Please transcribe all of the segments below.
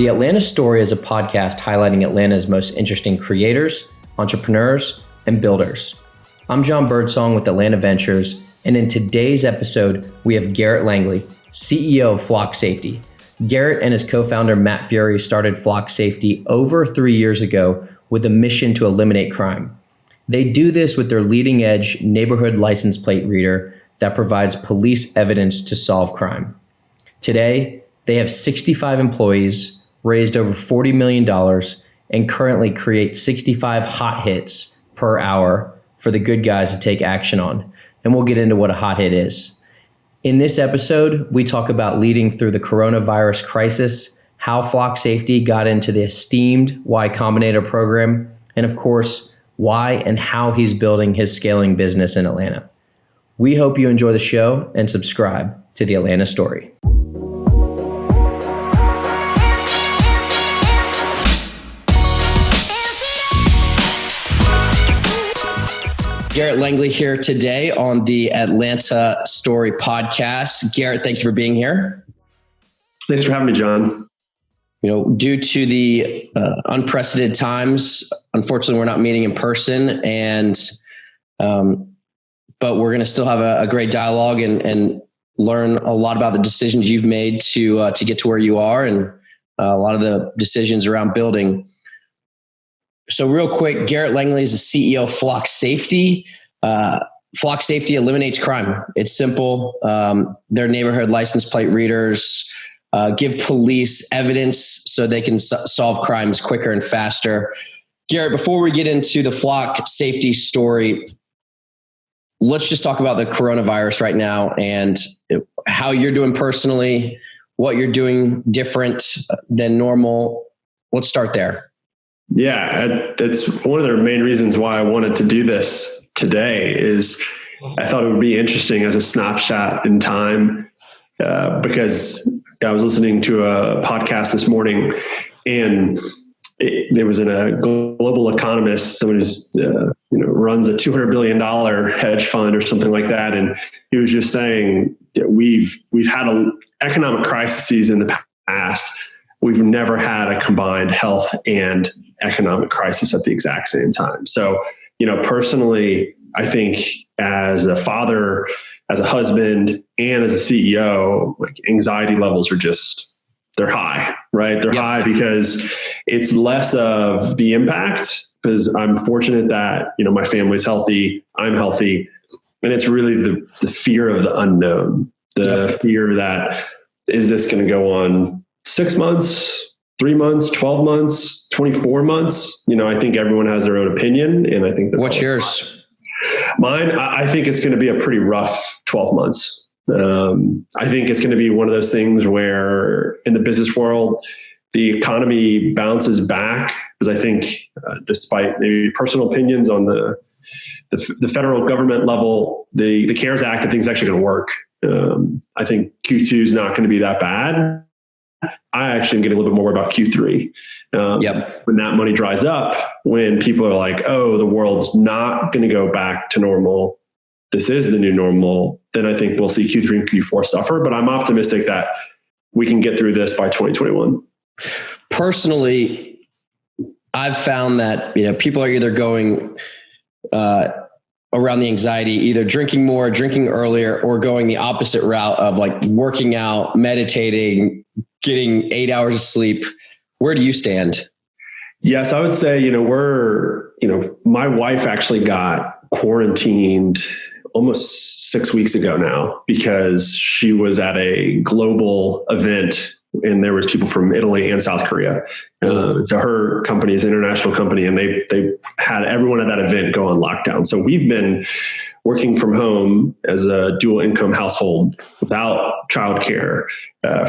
The Atlanta Story is a podcast highlighting Atlanta's most interesting creators, entrepreneurs, and builders. I'm Jon Birdsong with Atlanta Ventures, and in today's episode, we have Garrett Langley, CEO of Flock Safety. Garrett and his co-founder Matt Fury started Flock Safety over 3 years ago with a mission to eliminate crime. They do this with their leading-edge neighborhood license plate reader that provides police evidence to solve crime. Today, they have 65 employees, raised over $40 million, and currently create 65 hot hits per hour for the good guys to take action on. And we'll get into what a hot hit is. In this episode, we talk about leading through the coronavirus crisis, how Flock Safety got into the esteemed Y Combinator program, and of course, why and how he's building his scaling business in Atlanta. We hope you enjoy the show and subscribe to the Atlanta Story. Garrett Langley here today on the Atlanta Story podcast. Garrett, thank you for being here. Thanks for having me, Jon. Due to the unprecedented times, unfortunately, we're not meeting in person, but we're going to still have a great dialogue and learn a lot about the decisions you've made to get to where you are, and a lot of the decisions around building. So real quick, Garrett Langley is the CEO of Flock Safety. Flock Safety eliminates crime. It's simple. Their neighborhood license plate readers give police evidence so they can solve crimes quicker and faster. Garrett, before we get into the Flock Safety story, let's just talk about the coronavirus right now and how you're doing personally, what you're doing different than normal. Let's start there. Yeah, that's one of the main reasons why I wanted to do this today is I thought it would be interesting as a snapshot in time because I was listening to a podcast this morning and it was in a global economist, someone who's runs a $200 billion hedge fund or something like that. And he was just saying that we've had economic crises in the past. We've never had a combined health and economic crisis at the exact same time. So, personally, I think as a father, as a husband, and as a CEO, like anxiety levels are they're high, right? They're high because it's less of the impact because I'm fortunate that, my family's healthy, I'm healthy. And it's really the fear of the unknown, the fear that is this going to go on 6 months, 3 months, 12 months, 24 months. I think everyone has their own opinion. And I think what's yours? Mine, I think it's going to be a pretty rough 12 months. I think it's going to be one of those things where in the business world, the economy bounces back because I think despite maybe personal opinions on the federal government level, the CARES Act, I think is actually going to work. I think Q2 is not going to be that bad. I actually am getting a little bit more about Q3. When that money dries up, when people are like, oh, the world's not going to go back to normal. This is the new normal. Then I think we'll see Q3 and Q4 suffer. But I'm optimistic that we can get through this by 2021. Personally, I've found that, people are either going around the anxiety, either drinking more, drinking earlier, or going the opposite route of like working out, meditating, getting 8 hours of sleep. Where do you stand? Yes, I would say, my wife actually got quarantined almost 6 weeks ago now because she was at a global event and there was people from Italy and South Korea. So her company is an international company and they had everyone at that event go on lockdown. So we've been working from home as a dual income household without childcare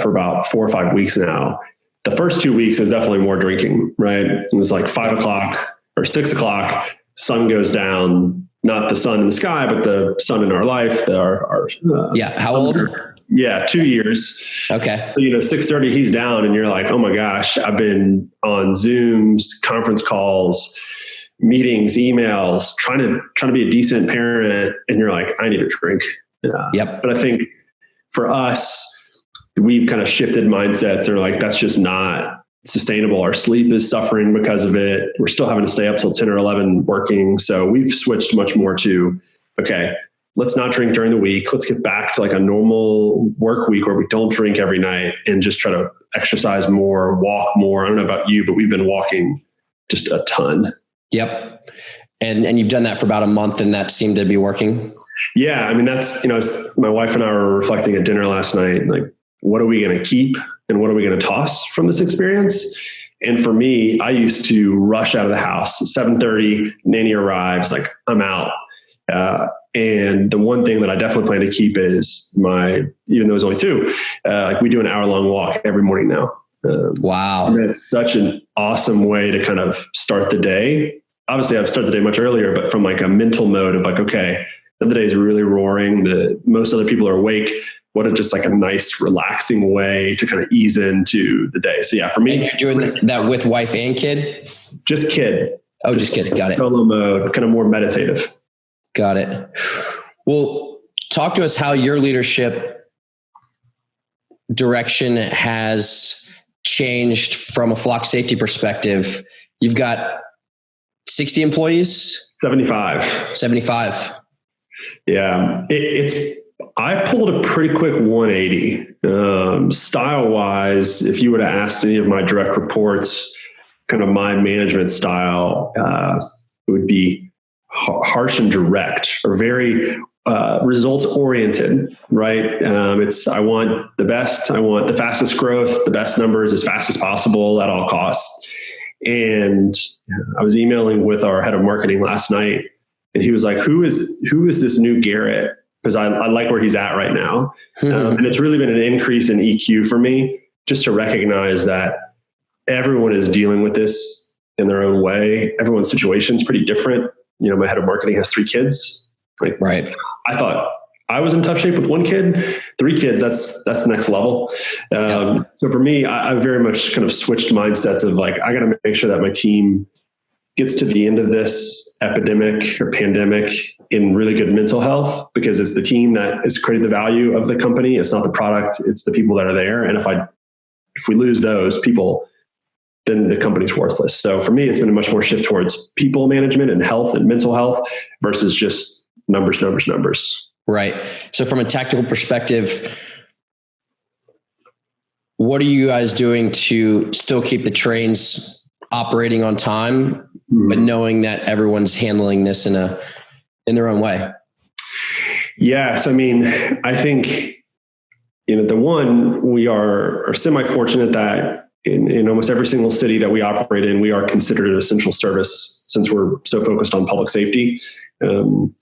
for about 4 or 5 weeks now. The first 2 weeks is definitely more drinking, right? It was like 5 o'clock or 6 o'clock, sun goes down, not the sun in the sky, but the sun in our life. How old? Yeah, 2 years. Okay. 6:30, he's down and you're like, oh my gosh, I've been on Zooms, conference calls, meetings, emails, trying to be a decent parent. And you're like, I need a drink. But I think for us, we've kind of shifted mindsets. They're like, that's just not sustainable. Our sleep is suffering because of it. We're still having to stay up till 10 or 11 working. So we've switched much more to, okay, let's not drink during the week. Let's get back to like a normal work week where we don't drink every night and just try to exercise more, walk more. I don't know about you, but we've been walking just a ton. Yep. And you've done that for about a month and that seemed to be working? Yeah. I mean, that's, my wife and I were reflecting at dinner last night, like, what are we going to keep and what are we going to toss from this experience? And for me, I used to rush out of the house, 7:30, nanny arrives, like I'm out. And the one thing that I definitely plan to keep is even though it's only 2, like we do an hour-long walk every morning now. Wow. And it's such an awesome way to kind of start the day. Obviously I've started the day much earlier, but from like a mental mode of like, okay, the day is really roaring. Most other people are awake. What a just like a nice, relaxing way to kind of ease into the day. So yeah, for me, and you're doing that with wife and kid? Just kid. Oh, just kid. Got it. Solo mode, kind of more meditative. Got it. Well, talk to us how your leadership direction has changed from a flock safety perspective. You've got 60 employees? 75. 75. Yeah. I pulled a pretty quick 180. Style wise, if you were to ask any of my direct reports, kind of my management style, it would be harsh and direct, or very results oriented, right? I want the best, I want the fastest growth, the best numbers as fast as possible at all costs. And I was emailing with our head of marketing last night, and he was like, who is this new Garrett? Because I like where he's at right now. And it's really been an increase in EQ for me, just to recognize that everyone is dealing with this in their own way. Everyone's situation is pretty different. My head of marketing has 3 kids. Like, right. I thought I was in tough shape with 1 kid, 3 kids. That's the next level. So for me, I very much kind of switched mindsets of like, I got to make sure that my team gets to the end of this epidemic or pandemic in really good mental health, because it's the team that has created the value of the company. It's not the product, it's the people that are there. And if we lose those people, then the company's worthless. So for me, it's been a much more shift towards people management and health and mental health versus just numbers. Right. So from a tactical perspective, what are you guys doing to still keep the trains operating on time, but knowing that everyone's handling this in their own way? Yeah. So, I mean, I think, we are semi-fortunate that in almost every single city that we operate in, we are considered an essential service since we're so focused on public safety.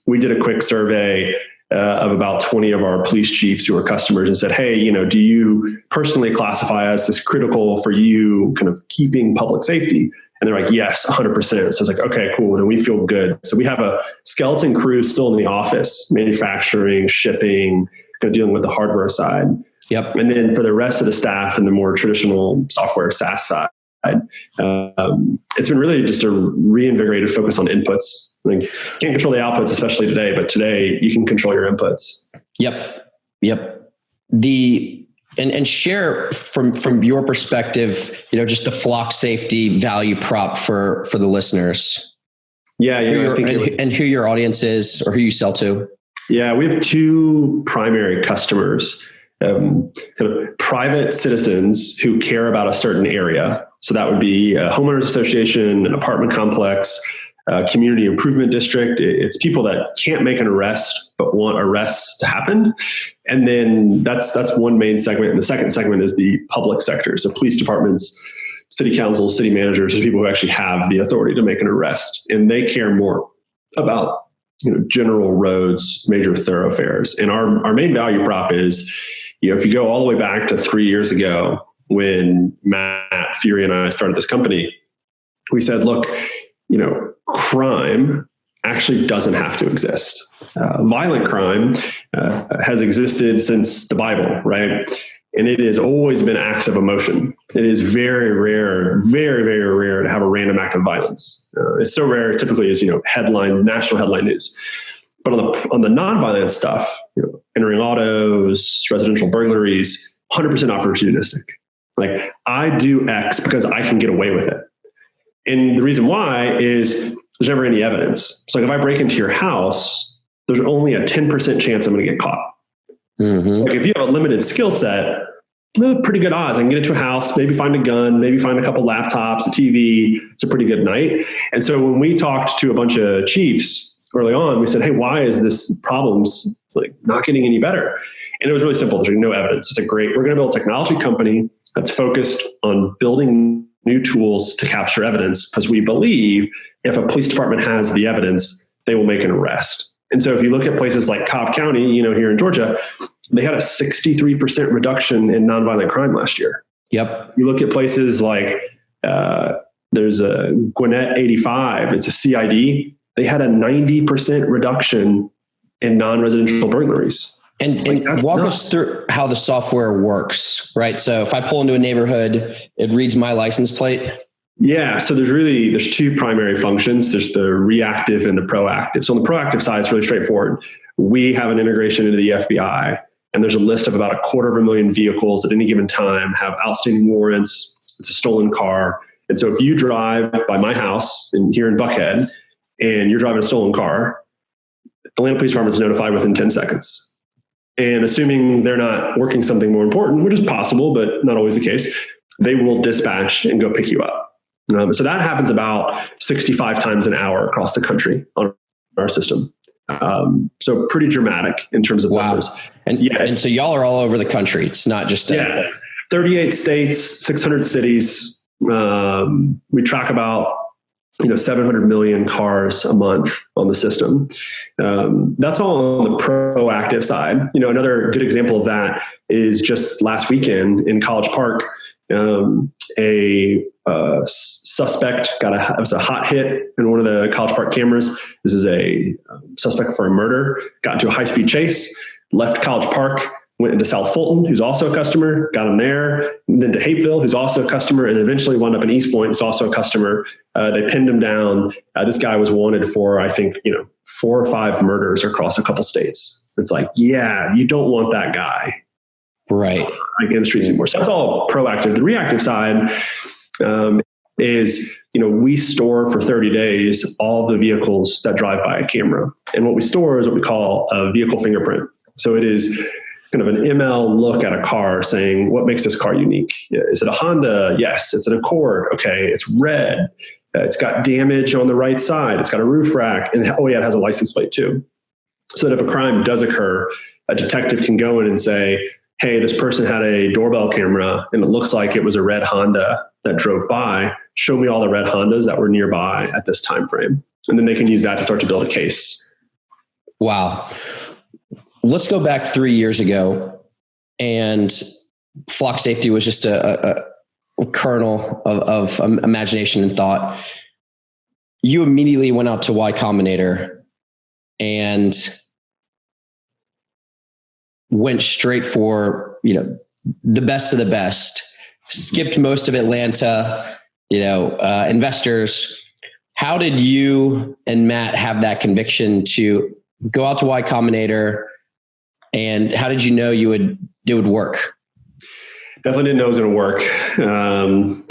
We did a quick survey of about 20 of our police chiefs who are customers and said, hey, do you personally classify us as critical for you kind of keeping public safety? And they're like, yes, 100%. So I was like, okay, cool. Then we feel good. So we have a skeleton crew still in the office, manufacturing, shipping, kind of dealing with the hardware side. Yep. And then for the rest of the staff and the more traditional software SaaS side, it's been really just a reinvigorated focus on inputs. Like, you can't control the outputs, especially today, but today you can control your inputs. Yep. And share from your perspective, just the flock safety value prop for the listeners. Yeah. And who your audience is or who you sell to. Yeah. We have 2 primary customers, kind of private citizens who care about a certain area. So that would be a homeowners association, an apartment complex, a community improvement district. It's people that can't make an arrest, but want arrests to happen. And then that's one main segment. And the second segment is the public sector. So police departments, city councils, city managers, people who actually have the authority to make an arrest. And they care more about general roads, major thoroughfares. And our main value prop is, if you go all the way back to 3 years ago when Matt Fury and I started this company, we said, look, crime actually doesn't have to exist. Violent crime has existed since the Bible, right? And it has always been acts of emotion. It is very rare, very, very rare to have a random act of violence. It's so rare, typically is, national headline news. But on the nonviolent stuff, entering autos, residential burglaries, 100% opportunistic. Like, I do X because I can get away with it. And the reason why is there's never any evidence. So like if I break into your house, there's only a 10% chance I'm going to get caught. Mm-hmm. So like if you have a limited skill set, pretty good odds. I can get into a house, maybe find a gun, maybe find a couple laptops, a TV. It's a pretty good night. And so when we talked to a bunch of chiefs early on, we said, hey, why is this problems like not getting any better? And it was really simple. There's no evidence. It's we're going to build a technology company that's focused on building new tools to capture evidence, because we believe if a police department has the evidence, they will make an arrest. And so if you look at places like Cobb County, here in Georgia, they had a 63% reduction in nonviolent crime last year. Yep. You look at places like there's a Gwinnett 85, it's a CID. They had a 90% reduction in non-residential burglaries. And walk us through how the software works, right? So if I pull into a neighborhood, it reads my license plate. Yeah. So there's two primary functions. There's the reactive and the proactive. So on the proactive side, it's really straightforward. We have an integration into the FBI, and there's a list of about 250,000 vehicles at any given time have outstanding warrants. It's a stolen car. And so if you drive by my house here in Buckhead and you're driving a stolen car, the Atlanta Police Department is notified within 10 seconds. And assuming they're not working something more important, which is possible, but not always the case, they will dispatch and go pick you up. So that happens about 65 times an hour across the country on our system. So pretty dramatic in terms of numbers. And so y'all are all over the country. It's not just 38 states, 600 cities. We track about 700 million cars a month on the system. That's all on the proactive side. Another good example of that is just last weekend in College Park, a suspect it was a hot hit in one of the College Park cameras. This is a suspect for a murder, got into a high-speed chase, left College Park, went into South Fulton, who's also a customer, got him there, then to Hapeville, who's also a customer, and eventually wound up in East Point, who's also a customer. They pinned him down. This guy was wanted for, I think, 4 or 5 murders across a couple states. It's like, yeah, you don't want that guy. Right. In the streets anymore. So that's all proactive. The reactive side is, we store for 30 days all the vehicles that drive by a camera. And what we store is what we call a vehicle fingerprint. So it is kind of an ML look at a car saying, what makes this car unique? Is it a Honda? Yes. It's an Accord. Okay. It's red. It's got damage on the right side. It's got a roof rack. And it has a license plate too. So that if a crime does occur, a detective can go in and say, hey, this person had a doorbell camera and it looks like it was a red Honda that drove by. Show me all the red Hondas that were nearby at this time frame. And then they can use that to start to build a case. Wow. Let's go back 3 years ago, and flock safety was just a kernel of imagination and thought. You immediately went out to Y Combinator and went straight for, the best of the best, skipped most of Atlanta, investors. How did you and Matt have that conviction to go out to Y Combinator, and how did you know it would work? Definitely didn't know it was going to work.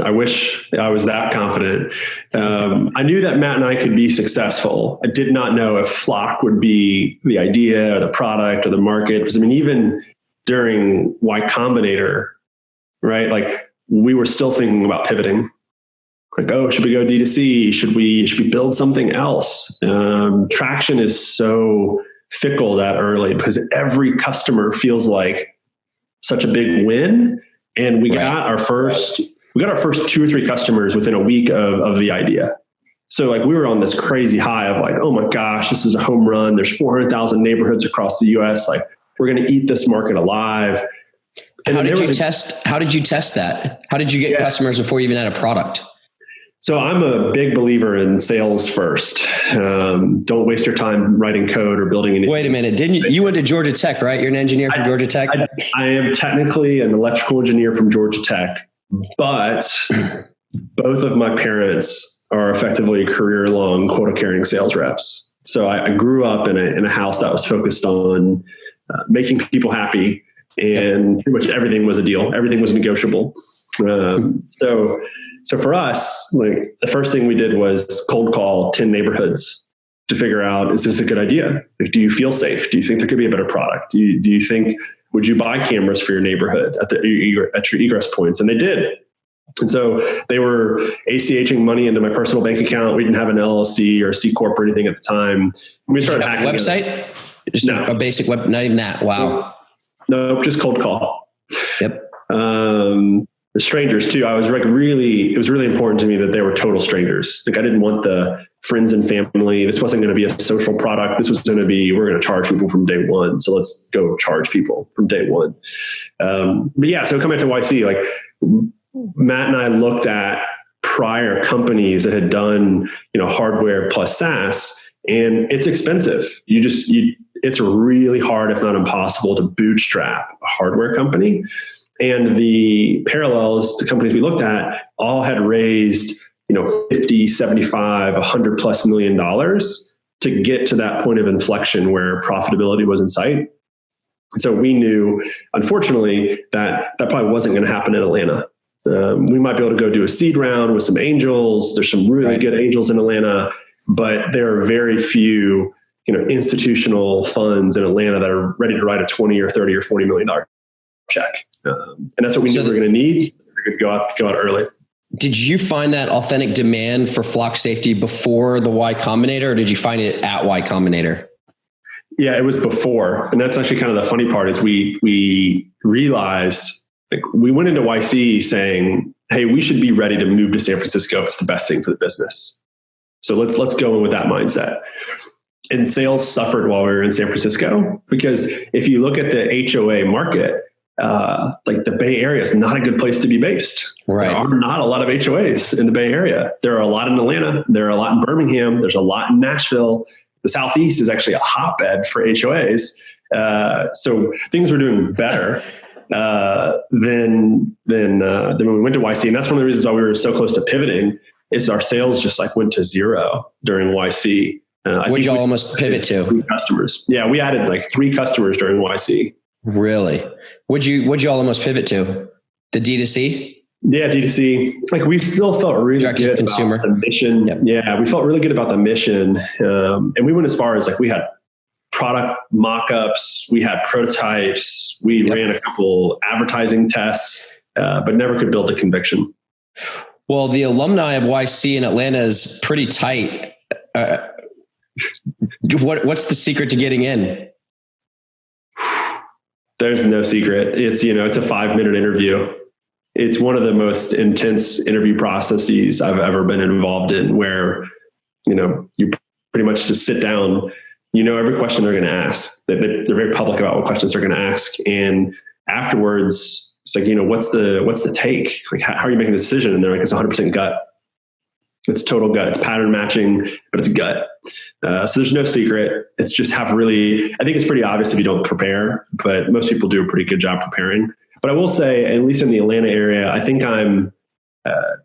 I wish I was that confident. I knew that Matt and I could be successful. I did not know if Flock would be the idea or the product or the market. Because even during Y Combinator, right? Like we were still thinking about pivoting. Like, should we go D2C? Should we build something else? Traction is so fickle that early because every customer feels like such a big win. And we got our first 2 or 3 customers within a week of the idea. So like we were on this crazy high of like, oh my gosh, this is a home run. There's 400,000 neighborhoods across the US. Like we're going to eat this market alive. And how did you test that? How did you get customers before you even had a product? So I'm a big believer in sales first. Don't waste your time writing code or building anything. Wait a minute. You went to Georgia Tech, right? You're an engineer from Georgia Tech? I am technically an electrical engineer from Georgia Tech, but both of my parents are effectively career-long quota-carrying sales reps. So I grew up in a house that was focused on making people happy, and pretty much everything was a deal. Everything was negotiable. So for us, like the first thing we did was cold call 10 neighborhoods to figure out, is this a good idea? Like, do you feel safe? Do you think there could be a better product? Do you think, would you buy cameras for your neighborhood at your egress points? And they did. And so they were ACHing money into my personal bank account. We didn't have an LLC or C Corp or anything at the time. And we started hacking. Website? Just a basic web, not even that. Wow. No, just cold call. Yep. The strangers too. It was really important to me that they were total strangers. Like I didn't want the friends and family. This wasn't going to be a social product. This was going to be, we're going to charge people from day one. So let's go charge people from day one. But yeah, so coming to YC, like Matt and I looked at prior companies that had done, hardware plus SaaS, and it's expensive. It's really hard, if not impossible, to bootstrap a hardware company. And the parallels, the companies we looked at all had raised, 50, 75, $100+ million to get to that point of inflection where profitability was in sight. So we knew, unfortunately, that probably wasn't going to happen in Atlanta. We might be able to go do a seed round with some angels. There's some really good angels in Atlanta, but there are very few, institutional funds in Atlanta that are ready to write a 20 or 30 or $40 million check. And that's what we knew we were going to need. We could go out early. Did you find that authentic demand for flock safety before the Y Combinator, or did you find it at Y Combinator? Yeah, it was before. And that's actually kind of the funny part is we realized, like, we went into YC saying, hey, we should be ready to move to San Francisco if it's the best thing for the business. So let's go in with that mindset. And sales suffered while we were in San Francisco, because if you look at the HOA market, like the Bay Area is not a good place to be based. Right. There are not a lot of HOAs in the Bay Area. There are a lot in Atlanta. There are a lot in Birmingham. There's a lot in Nashville. The Southeast is actually a hotbed for HOAs. So things were doing better than when we went to YC. And that's one of the reasons why we were so close to pivoting, is our sales just like went to zero during YC. What'd y'all almost pivot to? 3 customers. Yeah, we added like 3 customers during YC. Really? What'd you all almost pivot to? The D2C? Yeah, D2C. Like we still felt really good consumer. About the mission. Yep. Yeah, we felt really good about the mission. And we went as far as like we had product mock-ups, we had prototypes, we ran a couple advertising tests, but never could build a conviction. Well, the alumni of YC in Atlanta is pretty tight. What's the secret to getting in? There's no secret. It's, it's a 5-minute interview. It's one of the most intense interview processes I've ever been involved in, where, you pretty much just sit down, every question they're going to ask. They're very public about what questions they're going to ask. And afterwards, it's like, what's the take? Like, how are you making a decision? And they're like, it's 100% gut. It's total gut. It's pattern matching, but it's gut. So there's no secret. It's just I think it's pretty obvious if you don't prepare, but most people do a pretty good job preparing. But I will say, at least in the Atlanta area, I think I'm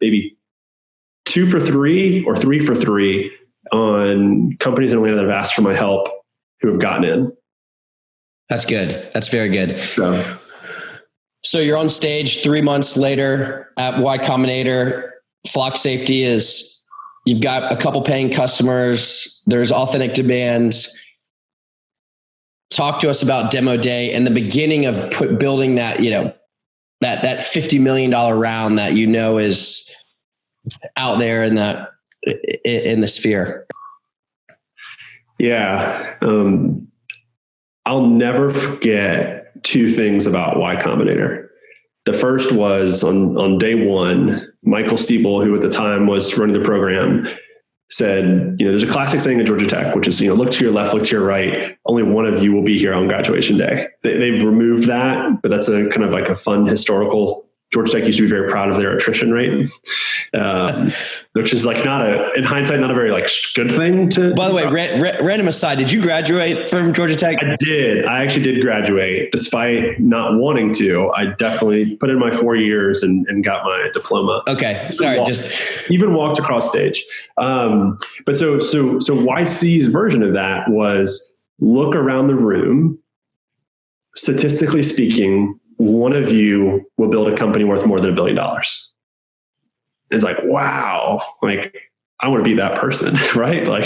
maybe 2 for 3 or 3 for 3 on companies in Atlanta that have asked for my help who have gotten in. That's good. That's very good. So you're on stage 3 months later at Y Combinator. Flock safety is, you've got a couple paying customers. There's authentic demand. Talk to us about demo day and the beginning of building that, that $50 million round that is out there in the sphere. Yeah. I'll never forget 2 things about Y Combinator. The first was on day 1, Michael Siebel, who at the time was running the program, said, there's a classic saying at Georgia Tech, which is, look to your left, look to your right. Only one of you will be here on graduation day. They've removed that, but that's a kind of like a fun historical. Georgia Tech used to be very proud of their attrition rate, which is like in hindsight, not a very like good thing to. By the way, random aside, did you graduate from Georgia Tech? I did. I actually did graduate, despite not wanting to. I definitely put in my 4 years and got my diploma. Okay, sorry, even walked across stage. But so YC's version of that was look around the room. Statistically speaking, one of you will build a company worth more than $1 billion. It's like, wow, like I want to be that person, right? Like,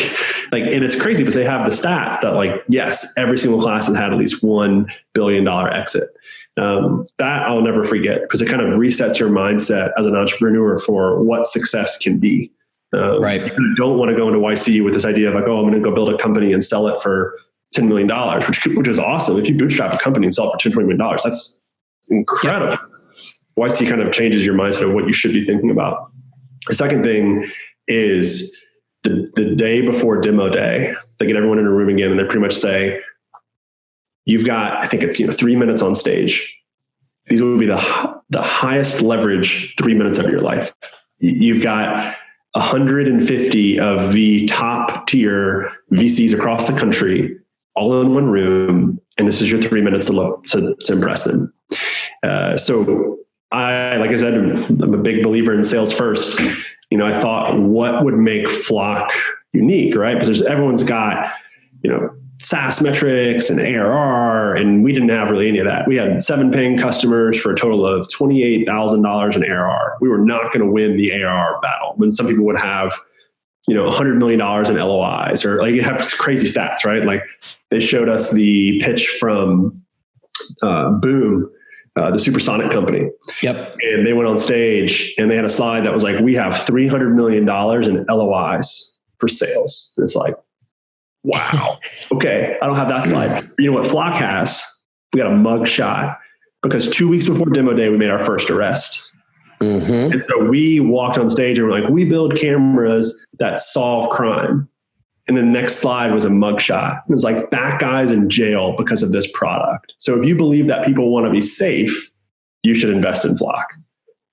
and it's crazy because they have the stats that like, yes, every single class has had at least $1 billion exit. That I'll never forget because it kind of resets your mindset as an entrepreneur for what success can be. Right. You don't want to go into YC with this idea of like, oh, I'm going to go build a company and sell it for $10 million, which is awesome. If you bootstrap a company and sell it for $10 million, that's incredible. Yep. YC kind of changes your mindset of what you should be thinking about. The second thing is the day before demo day, they get everyone in a room again and they pretty much say, you've got, I think it's 3 minutes on stage. These will be the highest leverage 3 minutes of your life. You've got 150 of the top tier VCs across the country, all in one room. And this is your 3 minutes to impress them. So like I said, I'm a big believer in sales first. I thought what would make Flock unique, right? Because everyone's got, SaaS metrics and ARR, and we didn't have really any of that. We had 7 paying customers for a total of $28,000 in ARR. We were not going to win the ARR battle when some people would have, $100 million in LOIs, or like you have crazy stats, right? Like they showed us the pitch from Boom, the supersonic company. Yep. And they went on stage and they had a slide that was like, we have $300 million in LOIs for sales. And it's like, wow. Okay. I don't have that slide. You know what Flock has? We got a mug shot because 2 weeks before demo day, we made our first arrest. Mm-hmm. And so we walked on stage and we're like, we build cameras that solve crime. And the next slide was a mug shot. It was like, that guy's in jail because of this product. So if you believe that people want to be safe, you should invest in Flock.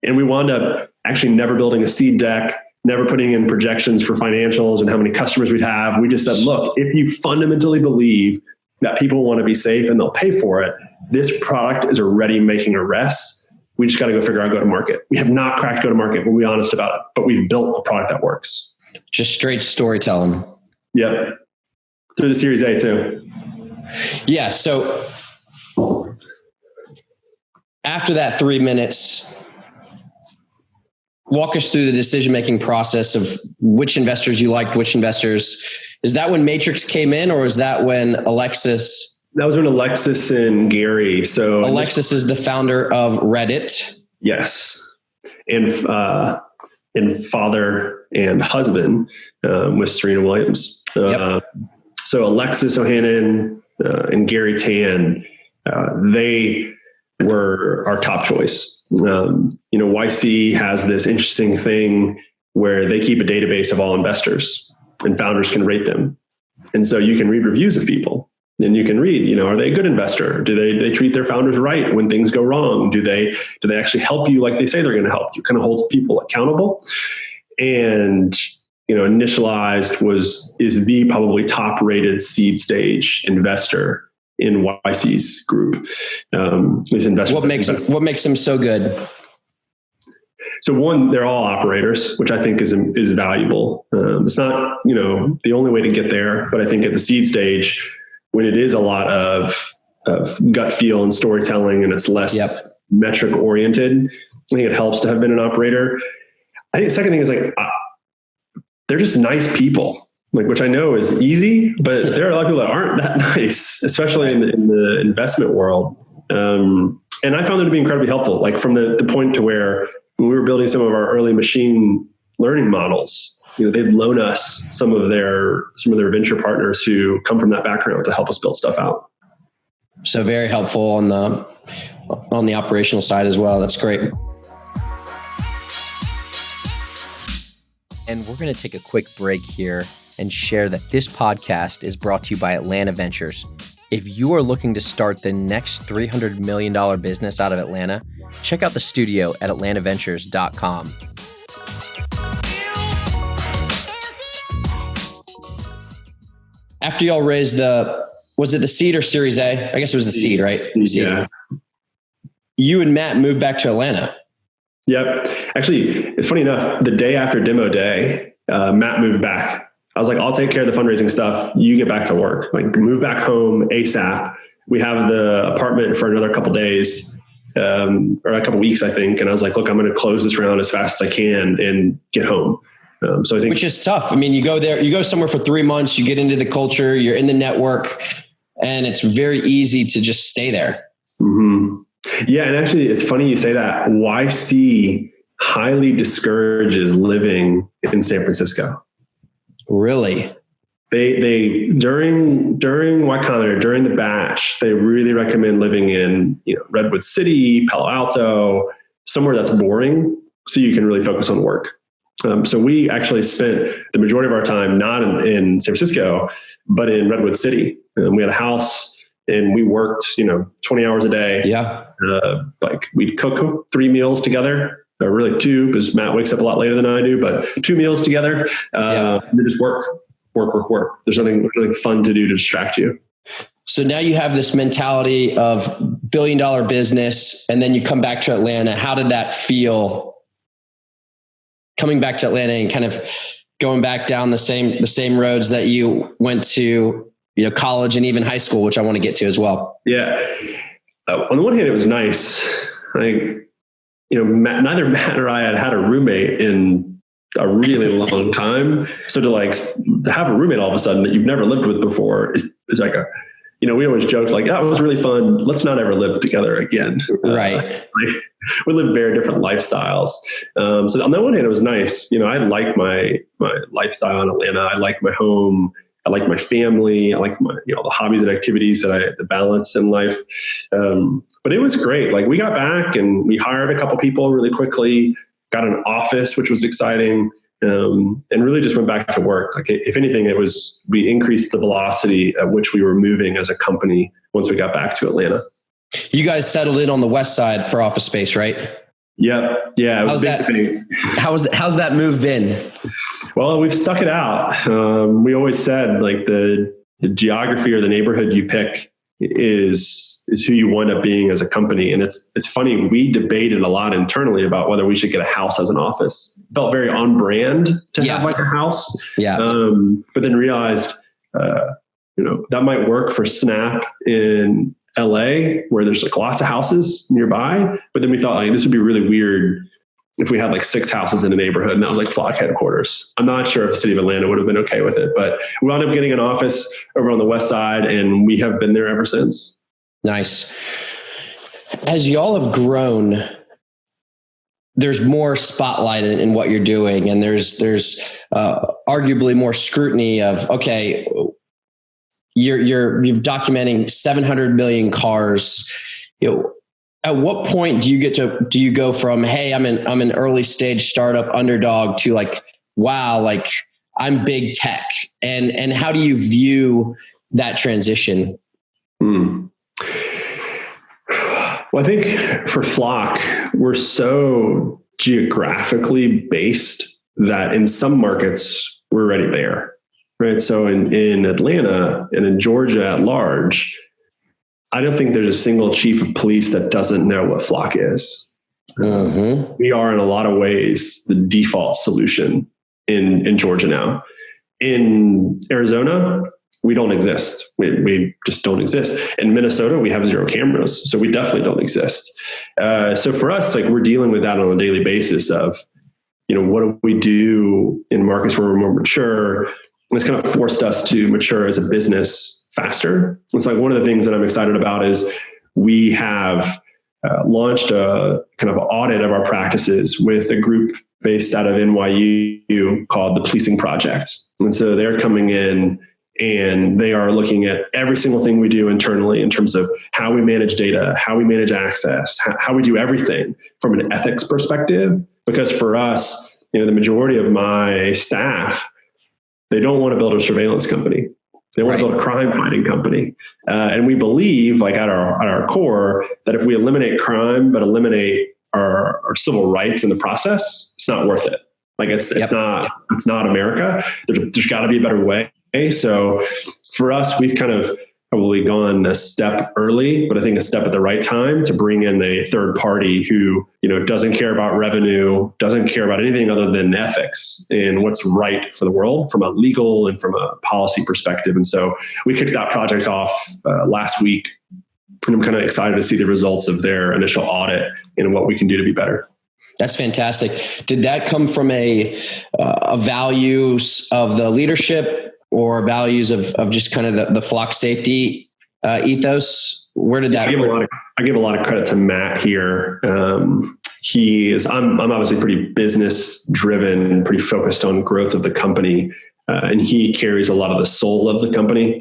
And we wound up actually never building a seed deck, never putting in projections for financials and how many customers we'd have. We just said, look, if you fundamentally believe that people want to be safe and they'll pay for it, this product is already making arrests. We just got to go figure out go-to-market. We have not cracked go-to-market, we'll be honest about it, but we've built a product that works. Just straight storytelling. Yep. Through the Series A too. Yeah. So after that 3 minutes, walk us through the decision-making process of which investors you liked, which investors. Is that when Matrix came in, or is that when Alexis? That was when Alexis and Gary. So Alexis is the founder of Reddit. Yes. And father and husband with Serena Williams. Yep. So Alexis Ohanan and Gary Tan, they were our top choice. YC has this interesting thing where they keep a database of all investors and founders can rate them. And so you can read reviews of people and you can read, are they a good investor? Do they treat their founders right when things go wrong? Do they actually help you like they say they're going to help you? Kind of holds people accountable. And, Initialized is the probably top rated seed stage investor in YC's group. What makes them so good? So one, they're all operators, which I think is valuable. It's not, the only way to get there, but I think at the seed stage, when it is a lot of gut feel and storytelling and it's less metric oriented, I think it helps to have been an operator. I think the second thing is they're just nice people, which I know is easy, but there are a lot of people that aren't that nice, especially in the investment world. And I found them to be incredibly helpful, from the point to where when we were building some of our early machine learning models, they'd loan us some of their venture partners who come from that background to help us build stuff out. So very helpful on the operational side as well. That's great. And we're going to take a quick break here and share that this podcast is brought to you by Atlanta Ventures. If you are looking to start the next $300 million business out of Atlanta, check out the studio at atlantaventures.com. After y'all raised, was it the seed or Series A? I guess it was the seed, right? Yeah. You and Matt moved back to Atlanta. Yep. Actually, it's funny enough, the day after demo day, Matt moved back. I was like, I'll take care of the fundraising stuff. You get back to work. Move back home ASAP. We have the apartment for another couple of days. or a couple weeks, I think. And I was like, look, I'm going to close this round as fast as I can and get home. So I think, which is tough. I mean, you go there, you go somewhere for 3 months, you get into the culture, you're in the network, and it's very easy to just stay there. Mm-hmm. Yeah. And actually it's funny you say that. YC highly discourages living in San Francisco. Really? They during Y Combinator, during the batch, they really recommend living in, Redwood City, Palo Alto, somewhere that's boring, so you can really focus on work. So we actually spent the majority of our time not in San Francisco, but in Redwood City. We had a house and we worked, 20 hours a day. Yeah. Like we'd cook 3 meals together, or really 2, because Matt wakes up a lot later than I do, but 2 meals together. And then just work. There's nothing fun to do to distract you. So now you have this mentality of $1 billion business, and then you come back to Atlanta. How did that feel coming back to Atlanta and kind of going back down the same roads that you went to, college and even high school, which I want to get to as well? Yeah. On the one hand, it was nice. Neither Matt or I had a roommate in a really long time. So to have a roommate all of a sudden that you've never lived with before is like we always joke like, it was really fun. Let's not ever live together again. Right. We live very different lifestyles. So on the one hand, it was nice. I like my lifestyle in Atlanta. I like my home. I like my family. I like my, the hobbies and activities the balance in life. But it was great. Like we got back and we hired a couple people really quickly, got an office, which was exciting. And really just went back to work. Like if anything, we increased the velocity at which we were moving as a company once we got back to Atlanta. You guys settled in on the west side for office space, right? Yep. Yeah. How's that move been? Well, we've stuck it out. We always said like the geography or the neighborhood you pick is who you wind up being as a company. And it's funny. We debated a lot internally about whether we should get a house as an office. It felt very on brand to have like a house. Yeah. But then realized, that might work for Snap in LA where there's like lots of houses nearby. But then we thought like this would be really weird if we had like 6 houses in a neighborhood and that was like Flock headquarters. I'm not sure if the city of Atlanta would have been okay with it, but we wound up getting an office over on the west side and we have been there ever since. Nice. As y'all have grown, there's more spotlight in what you're doing. And there's arguably more scrutiny of, okay, you're documenting 700 million cars. At what point do you go from, hey, I'm an early stage startup underdog to like, wow, like I'm big tech, and how do you view that transition? Well, I think for Flock, we're so geographically based that in some markets we're already there, right? So in Atlanta and in Georgia at large, I don't think there's a single chief of police that doesn't know what Flock is. Mm-hmm. We are in a lot of ways the default solution in Georgia now. In Arizona, we don't exist. We just don't exist. In Minnesota, we have 0 cameras, so we definitely don't exist. So for us, like we're dealing with that on a daily basis of, what do we do in markets where we're more mature? And it's kind of forced us to mature as a business faster. It's like one of the things that I'm excited about is we have launched a kind of audit of our practices with a group based out of NYU called the Policing Project. And so they're coming in and they are looking at every single thing we do internally in terms of how we manage data, how we manage access, how we do everything from an ethics perspective. Because for us, the majority of my staff, they don't want to build a surveillance company. They want to build a crime fighting company. And we believe like at our core that if we eliminate crime, but eliminate our civil rights in the process, it's not worth it. Like it's not America. There's got to be a better way. So for us, we've kind of probably gone a step early, but I think a step at the right time to bring in a third party who, doesn't care about revenue, doesn't care about anything other than ethics and what's right for the world from a legal and from a policy perspective. And so we kicked that project off last week. And I'm kind of excited to see the results of their initial audit and what we can do to be better. That's fantastic. Did that come from a values of the leadership or values of just kind of the flock safety ethos? Where did that? I give a lot of credit to Matt here. I'm obviously pretty business driven, pretty focused on growth of the company, and he carries a lot of the soul of the company.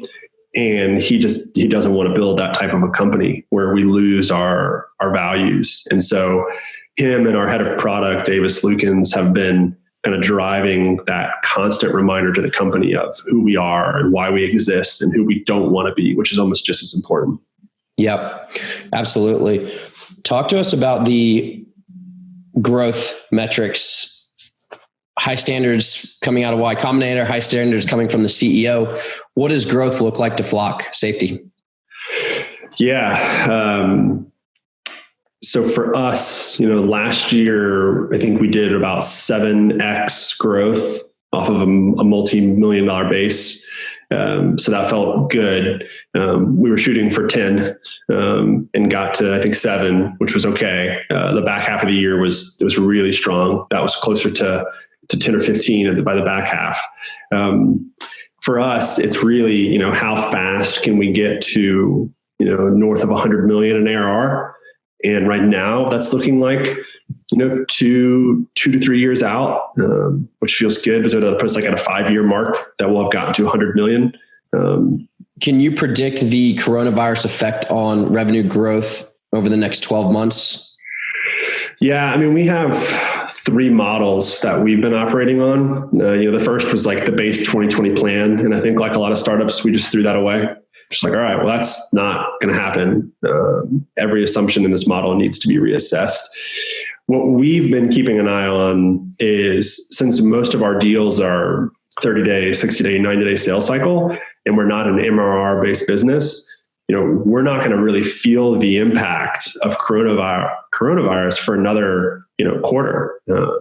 And he doesn't want to build that type of a company where we lose our values. And so him and our head of product, Davis Lukens, have been kind of driving that constant reminder to the company of who we are and why we exist and who we don't want to be, which is almost just as important. Yep, absolutely. Talk to us about the growth metrics. High standards coming out of Y Combinator, high standards coming from the CEO. What does growth look like to Flock Safety? Yeah. So for us, last year, I think we did about 7x growth off of a multi-million-dollar base. So that felt good. We were shooting for 10 and got to, I think, 7, which was okay. The back half of the year was really strong. That was closer to 10 or 15 by the back half. For us, it's really, how fast can we get to, north of 100 million in ARR? And right now that's looking like, 2 to 3 years out, which feels good because it'll put us like at a 5-year mark that we'll have gotten to 100 million. Can you predict the coronavirus effect on revenue growth over the next 12 months? Yeah. I mean, we have 3 models that we've been operating on. The first was like the base 2020 plan. And I think like a lot of startups, we just threw that away. Just like, all right, well, that's not going to happen. Every assumption in this model needs to be reassessed. What we've been keeping an eye on is, since most of our deals are 30-day, 60-day, 90-day sales cycle, and we're not an MRR-based business, we're not going to really feel the impact of coronavirus for another, quarter,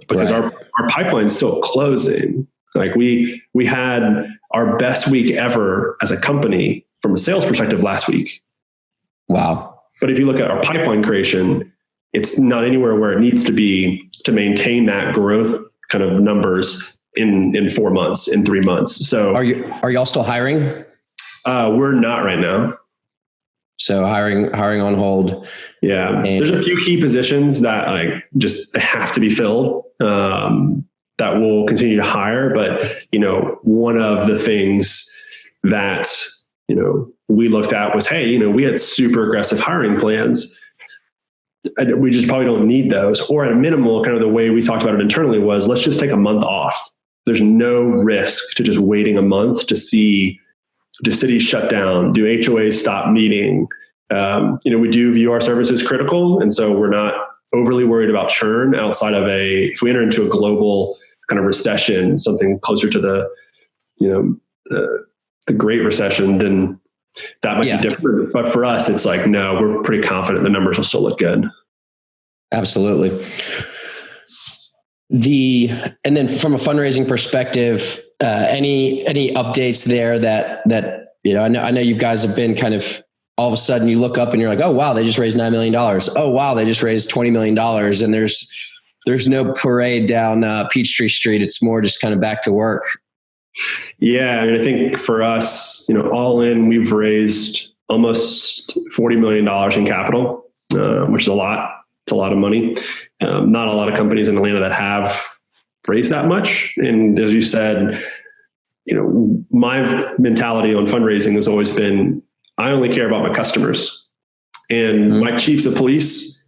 because right. our pipeline's still closing. Like we had our best week ever as a company from a sales perspective last week. Wow. But if you look at our pipeline creation, it's not anywhere where it needs to be to maintain that growth kind of numbers in 4 months, in 3 months. So are y'all still hiring? We're not right now. So hiring on hold. Yeah. There's a few key positions that just have to be filled, that we'll continue to hire. But, one of the things that, we looked at was, hey, we had super aggressive hiring plans. We just probably don't need those. Or at a minimal, kind of the way we talked about it internally was, let's just take a month off. There's no risk to just waiting a month to see, do cities shut down? Do HOAs stop meeting? We do view our services critical. And so we're not overly worried about churn outside of if we enter into a global kind of recession, something closer to the Great Recession, then that might be different. But for us, it's like, no, we're pretty confident the numbers will still look good. Absolutely. And then from a fundraising perspective, any updates there that I know you guys have been kind of, all of a sudden you look up and you're like, oh wow, they just raised $9 million. Oh wow, they just raised $20 million. And there's no parade down Peachtree Street. It's more just kind of back to work. Yeah. I think for us, all in, we've raised almost $40 million in capital, which is a lot. It's a lot of money. Not a lot of companies in Atlanta that have raised that much. And as you said, my mentality on fundraising has always been, I only care about my customers. And my chiefs of police,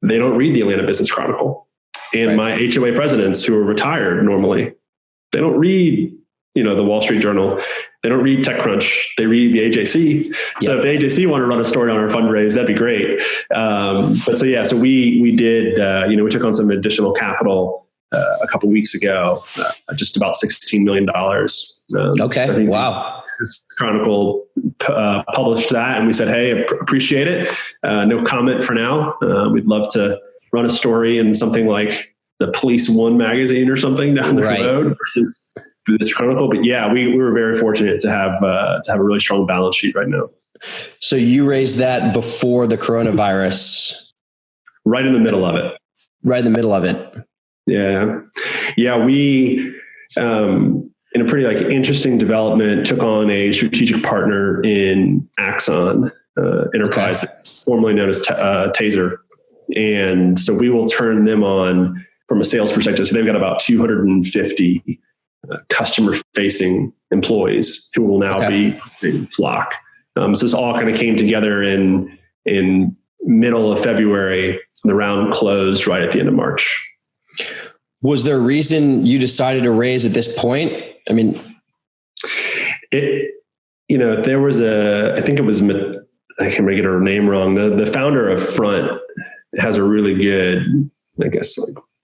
they don't read the Atlanta Business Chronicle. And my HOA presidents, who are retired normally, they don't read, the Wall Street Journal. They don't read TechCrunch. They read the AJC. Yep. So if the AJC want to run a story on our fundraise, that'd be great. So we did, we took on some additional capital a couple of weeks ago, just about $16 million. Okay. Wow. Business Chronicle published that, and we said, hey, appreciate it. No comment for now. We'd love to run a story in something like the Police One magazine or something down the road versus this Chronicle. But yeah, we were very fortunate to have a really strong balance sheet right now. So you raised that before the coronavirus? Right in the middle of it. Right in the middle of it. Yeah. Yeah. We, in a pretty interesting development, took on a strategic partner in Axon Enterprises, formerly known as Taser. And so we will turn them on from a sales perspective. So they've got about 250 customer facing employees who will now be in Flock. So this all kind of came together in middle of February. The round closed right at the end of March. Was there a reason you decided to raise at this point? I mean, there was I think it was, I can get her name wrong. The founder of Front has a really good,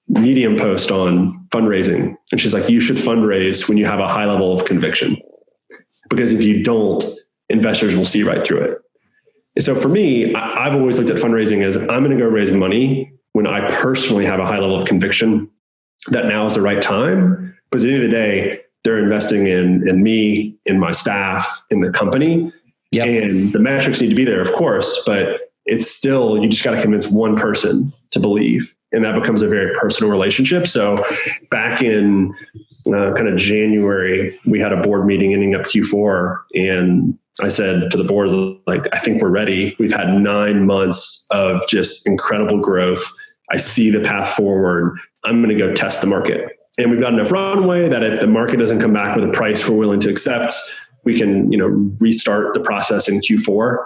medium post on fundraising. And she's like, you should fundraise when you have a high level of conviction, because if you don't, investors will see right through it. And so for me, I've always looked at fundraising as I'm going to go raise money when I personally have a high level of conviction that now is the right time. Because at the end of the day, they're investing in me, in my staff, in the company. Yep. And the metrics need to be there, of course, but it's still, you just got to convince one person to believe. And that becomes a very personal relationship. So back in kind of January, we had a board meeting ending up Q4. And I said to the board, I think we're ready. We've had 9 months of just incredible growth. I see the path forward. I'm going to go test the market. And we've got enough runway that if the market doesn't come back with a price we're willing to accept, we can, restart the process in Q4.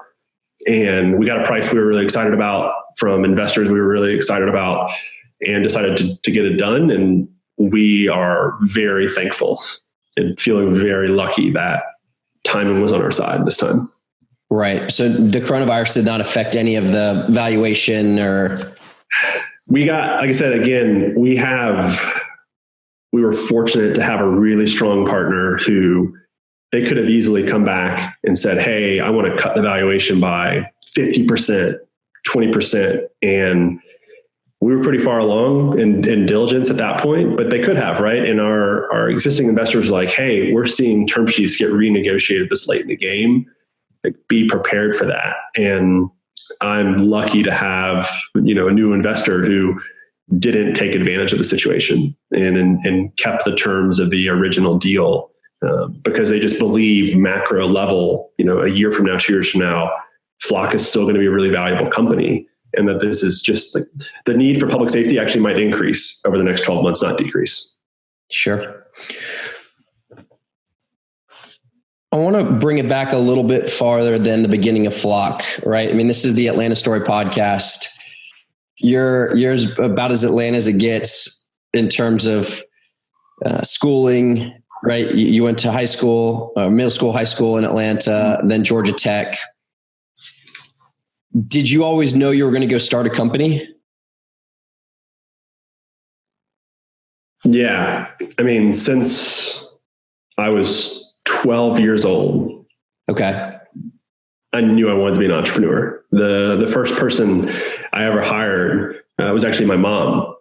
And we got a price we were really excited about from investors we were really excited about, and decided to get it done. And we are very thankful and feeling very lucky that timing was on our side this time. Right. So the coronavirus did not affect any of the valuation or... We got, like I said, again, we were fortunate to have a really strong partner who they could have easily come back and said, hey, I want to cut the valuation by 50%, 20%. And we were pretty far along in diligence at that point, but they could have, right? And our existing investors were like, hey, we're seeing term sheets get renegotiated this late in the game. Be prepared for that. And I'm lucky to have, a new investor who didn't take advantage of the situation and kept the terms of the original deal, because they just believe macro level, a year from now, 2 years from now, Flock is still going to be a really valuable company. And that this is just the need for public safety actually might increase over the next 12 months, not decrease. Sure. I want to bring it back a little bit farther than the beginning of Flock, right? I mean, this is the Atlanta Story podcast. You're about as Atlanta as it gets in terms of schooling, right? You went to high school, middle school, high school in Atlanta, then Georgia Tech. Did you always know you were going to go start a company? Yeah. I mean, since I was 12 years old. Okay. I knew I wanted to be an entrepreneur. The first person I ever hired was actually my mom,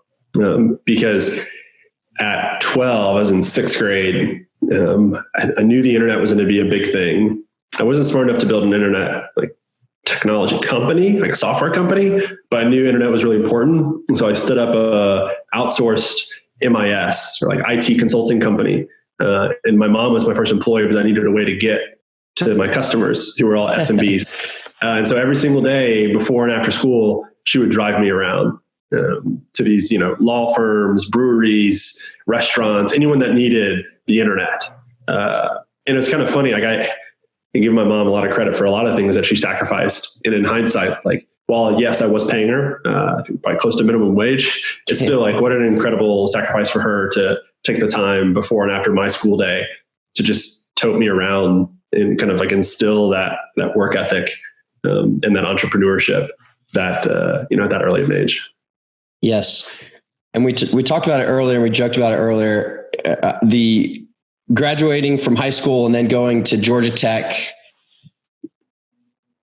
because at 12, I was in 6th grade. I knew the internet was going to be a big thing. I wasn't smart enough to build an internet technology company, like a software company, but I knew internet was really important. And so I stood up a outsourced MIS or IT consulting company. And my mom was my first employer because I needed a way to get to my customers who were all SMBs. And so every single day before and after school, she would drive me around to these, law firms, breweries, restaurants, anyone that needed the internet. And it was kind of funny. I give my mom a lot of credit for a lot of things that she sacrificed. And in hindsight, while yes, I was paying her, I think probably close to minimum wage, it's still what an incredible sacrifice for her to take the time before and after my school day to just tote me around and kind of instill that work ethic and that entrepreneurship that, at that early age. Yes. And we talked about it earlier and we joked about it earlier, the graduating from high school and then going to Georgia Tech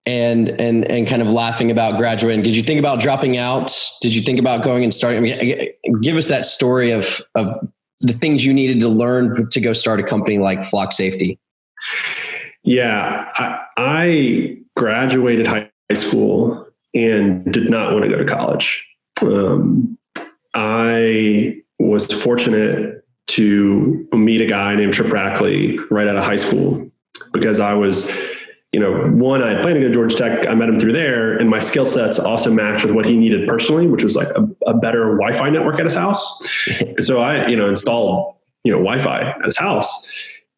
and kind of laughing about graduating. Did you think about dropping out? Did you think about going and starting? Give us that story of the things you needed to learn to go start a company like Flock Safety. Yeah, I graduated high school and did not want to go to college. I was fortunate to meet a guy named Trip Rackley right out of high school because I was, one, I planned to go to Georgia Tech. I met him through there, and my skill sets also matched with what he needed personally, which was like a better Wi-Fi network at his house. And so I, installed, Wi-Fi at his house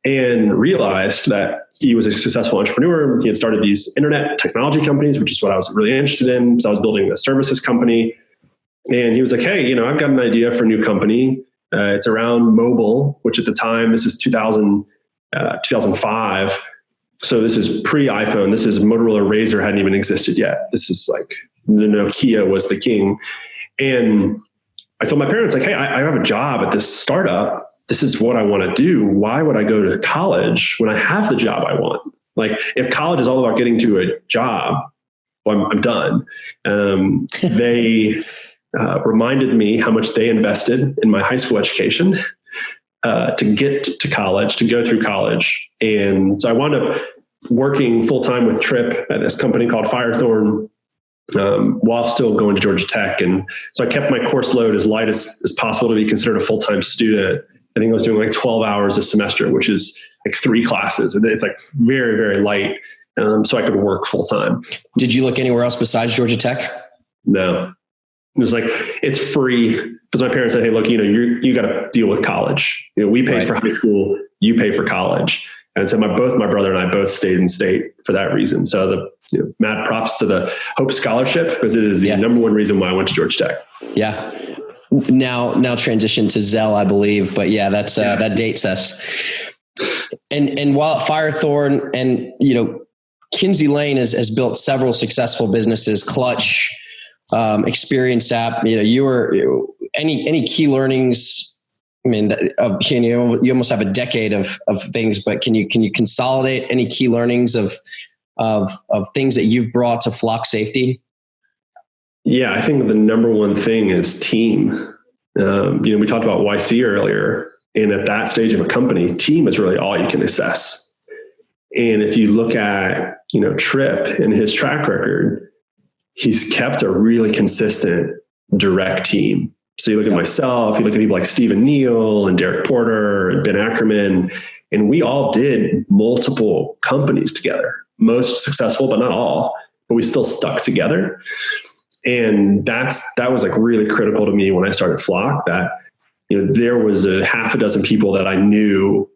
and realized that he was a successful entrepreneur. He had started these internet technology companies, which is what I was really interested in. So I was building a services company. And he was like, hey, I've got an idea for a new company. It's around mobile, which at the time, this is 2005. So this is pre-iPhone. This is Motorola Razr hadn't even existed yet. This is like Nokia was the king. And I told my parents, like, hey, I have a job at this startup. This is what I want to do. Why would I go to college when I have the job I want? Like, if college is all about getting to a job, well, I'm done. They reminded me how much they invested in my high school education to get to college, to go through college. And so I wound up working full time with Trip at this company called Firethorn while still going to Georgia Tech. And so I kept my course load as light as possible to be considered a full-time student. I think I was doing like 12 hours a semester, which is like 3 classes. It's like very, very light. So I could work full time. Did you look anywhere else besides Georgia Tech? No. It was like, it's free. Because my parents said, hey, look, you got to deal with college. We paid for high school, you pay for college. And so both my brother and I both stayed in state for that reason. So mad props to the Hope Scholarship, because it is the number one reason why I went to Georgia Tech. Yeah. Now transition to Zell, I believe, but that dates us. And while at Firethorn and, Kinsey Lane has built several successful businesses, Clutch, Experience App, you were any key learnings. I mean, you almost have a decade of things, but can you consolidate any key learnings of things that you've brought to Flock Safety? Yeah, I think the number one thing is team. We talked about YC earlier, and at that stage of a company, team is really all you can assess. And if you look at, Trip and his track record, he's kept a really consistent, direct team. So you look at myself, you look at people like Stephen Neal and Derek Porter and Ben Ackerman, and we all did multiple companies together, most successful, but not all, but we still stuck together. And that was like really critical to me when I started Flock, that, there was a half a dozen people that I knew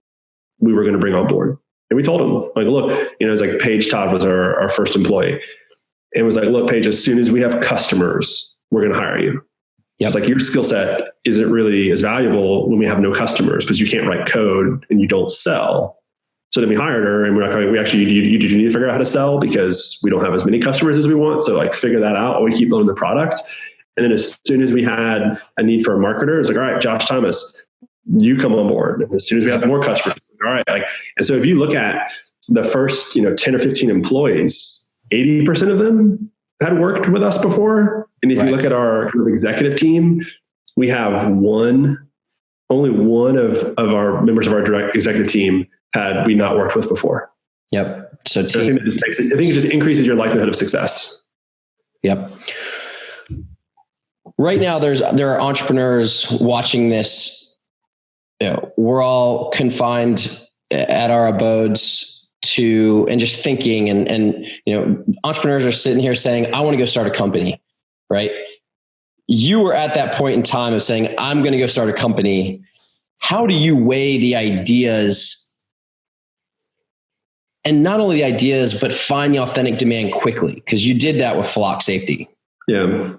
we were going to bring on board. And we told them, like, look, it's like Paige Todd was our first employee. And it was like, look, Paige, as soon as we have customers, we're going to hire you. Yep. It's like, your skill set isn't really as valuable when we have no customers, because you can't write code and you don't sell. So then we hired her, and we're like, you need to figure out how to sell, because we don't have as many customers as we want. So like, figure that out while we keep building the product. And then as soon as we had a need for a marketer, it's like, all right, Josh Thomas, you come on board. And as soon as we have more customers, all right. And so if you look at the first, 10 or 15 employees, 80% of them had worked with us before. And if you look at our kind of executive team, we have only one of our members of our direct executive team had we not worked with before. Yep. So I think it just increases your likelihood of success. Yep. Right now, there are entrepreneurs watching this. We're all confined at our abodes and just thinking, and entrepreneurs are sitting here saying, I want to go start a company, right? You were at that point in time of saying, I'm going to go start a company. How do you weigh the ideas, and not only the ideas, but find the authentic demand quickly? Because you did that with Flock Safety. Yeah.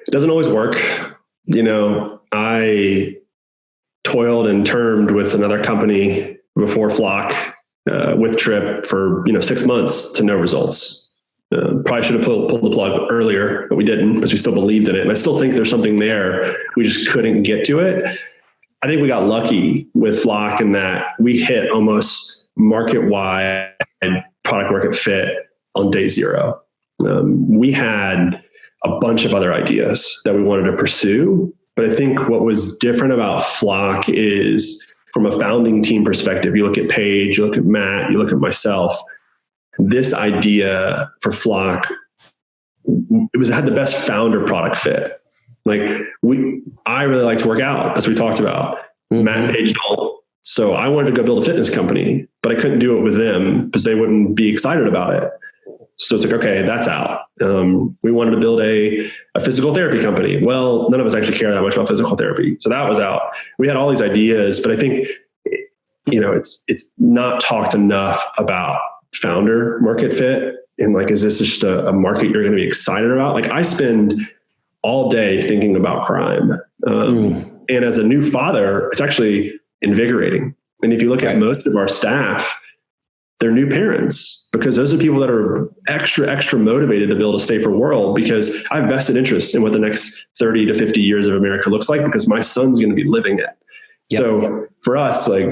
It doesn't always work. I toiled and termed with another company before Flock with Trip for 6 months to no results. Probably should have pulled the plug earlier, but we didn't, because we still believed in it. And I still think there's something there. We just couldn't get to it. I think we got lucky with Flock in that we hit almost market-wide product market fit on day 0. We had a bunch of other ideas that we wanted to pursue. But I think what was different about Flock is from a founding team perspective, you look at Paige, you look at Matt, you look at myself, this idea for Flock, it had the best founder product fit. Like I really like to work out, as we talked about. Matt and Paige don't. So I wanted to go build a fitness company, but I couldn't do it with them because they wouldn't be excited about it. So it's like, okay, that's out. We wanted to build a physical therapy company. Well, none of us actually care that much about physical therapy. So that was out. We had all these ideas, but I think, it's not talked enough about founder market fit. And like, is this just a market you're going to be excited about? Like I spend all day thinking about crime. And as a new father, it's actually invigorating. And if you look at most of our staff, they're new parents, because those are people that are extra motivated to build a safer world, because I have vested interest in what the next 30 to 50 years of America looks like, because my son's going to be living it. Yep. So for us, like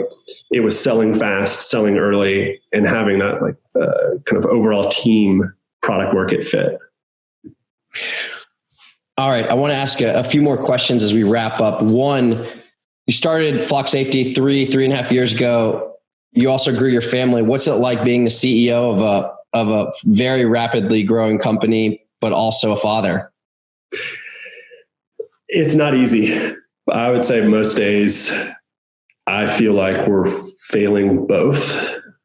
it was selling fast, selling early, and having that like kind of overall team product market fit. All right. I want to ask a few more questions as we wrap up. One, you started Flock Safety 3.5 years ago. You also grew your family. What's it like being the CEO of a very rapidly growing company, but also a father? It's not easy. I would say most days I feel like we're failing both.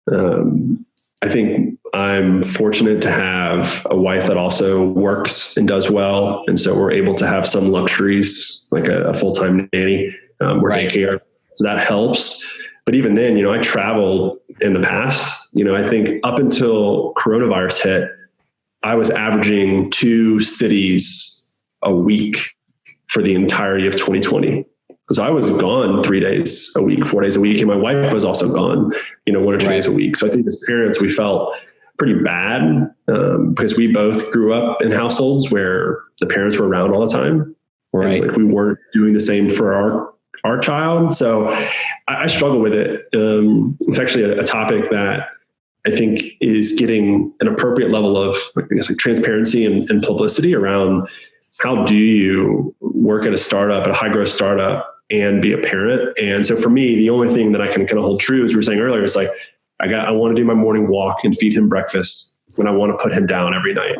I think I'm fortunate to have a wife that also works and does well. And so we're able to have some luxuries, like a full-time nanny, daycare. So that helps. But even then, I traveled in the past, I think up until coronavirus hit, I was averaging 2 cities a week for the entirety of 2020. So I was gone 3 days a week, 4 days a week. And my wife was also gone, 1 or 2 days a week. So I think as parents, we felt pretty bad because we both grew up in households where the parents were around all the time. Right. And, like, we weren't doing the same for our child. So I struggle with it. It's actually a topic that I think is getting an appropriate level of, transparency and publicity around how do you work at a startup, at a high growth startup, and be a parent. And so for me, the only thing that I can kind of hold true, as we were saying earlier, is like, I want to do my morning walk and feed him breakfast, and I want to put him down every night,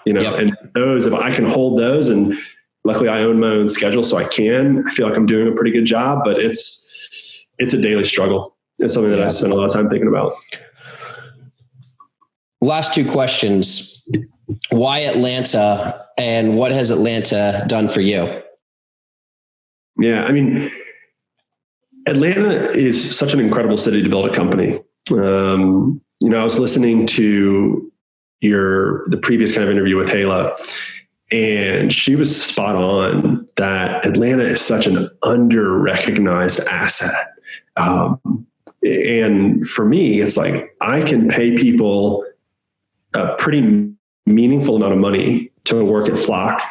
yep. And those, if I can hold those, and luckily I own my own schedule, so I feel like I'm doing a pretty good job, but it's a daily struggle. It's something that I spend a lot of time thinking about. Last 2 questions. Why Atlanta, and what has Atlanta done for you? Yeah, I mean, Atlanta is such an incredible city to build a company. I was listening to the previous kind of interview with Hala, and she was spot on that Atlanta is such an under-recognized asset. And for me, it's like I can pay people a pretty meaningful amount of money to work at Flock,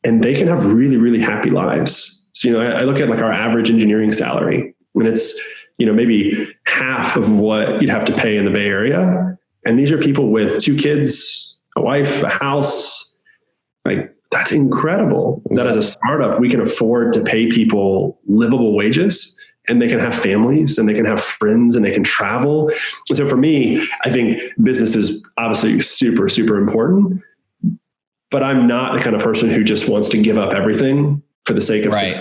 and they can have really, really happy lives. So, I look at like our average engineering salary, and it's, maybe half of what you'd have to pay in the Bay Area. And these are people with 2 kids, a wife, a house. Like, that's incredible that as a startup, we can afford to pay people livable wages, and they can have families, and they can have friends, and they can travel. And so for me, I think business is obviously super, super important, but I'm not the kind of person who just wants to give up everything for the sake of success.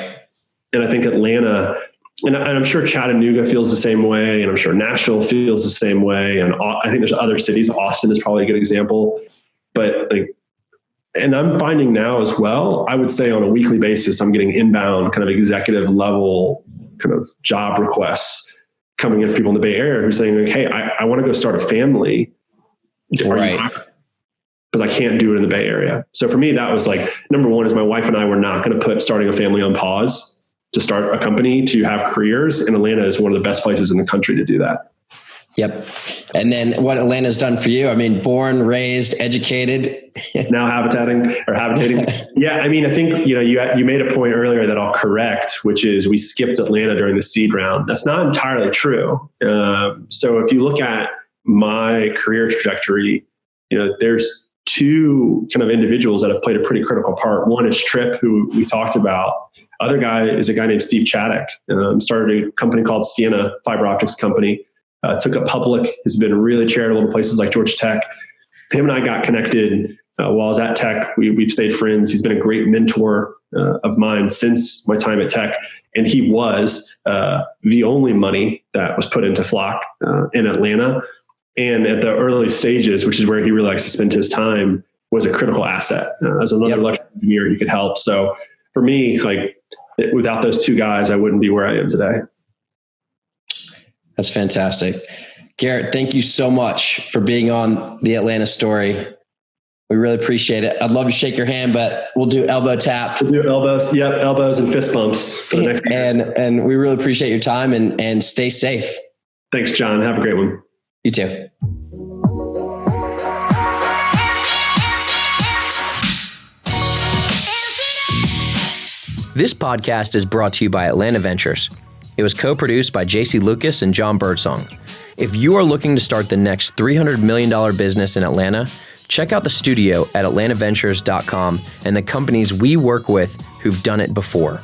And I think Atlanta, and I'm sure Chattanooga feels the same way, and I'm sure Nashville feels the same way. And I think there's other cities. Austin is probably a good example, but and I'm finding now as well, I would say on a weekly basis, I'm getting inbound kind of executive level kind of job requests coming in from people in the Bay Area who are saying, like, hey, I want to go start a family. Because I can't do it in the Bay Area. So for me, that was like, number one is my wife and I were not going to put starting a family on pause to start a company, to have careers. And Atlanta is one of the best places in the country to do that. Yep. And then what Atlanta's done for you? I mean, born, raised, educated. Now habitating. Yeah. I mean, I think, you made a point earlier that I'll correct, which is we skipped Atlanta during the seed round. That's not entirely true. So if you look at my career trajectory, there's 2 kind of individuals that have played a pretty critical part. One is Tripp, who we talked about. Other guy is a guy named Steve Chaddock. Started a company called Sienna Fiber Optics Company. Took it public. Has been really charitable to places like Georgia Tech. Him and I got connected while I was at Tech. We've stayed friends. He's been a great mentor of mine since my time at Tech. And he was the only money that was put into Flock in Atlanta. And at the early stages, which is where he really likes to spend his time, was a critical asset. As another electrical engineer, he could help. So for me, like without those two guys, I wouldn't be where I am today. That's fantastic. Garrett, thank you so much for being on the Atlanta Story. We really appreciate it. I'd love to shake your hand, but we'll do elbow tap. We'll do elbows. Yep. Elbows and fist bumps for the next and we really appreciate your time and stay safe. Thanks, John. Have a great one. You too. This podcast is brought to you by Atlanta Ventures. It was co-produced by JC Lucas and Jon Birdsong. If you are looking to start the next $300 million business in Atlanta, check out the studio at atlantaventures.com and the companies we work with who've done it before.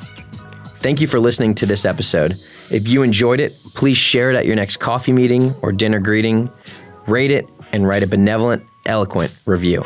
Thank you for listening to this episode. If you enjoyed it, please share it at your next coffee meeting or dinner greeting, rate it, and write a benevolent, eloquent review.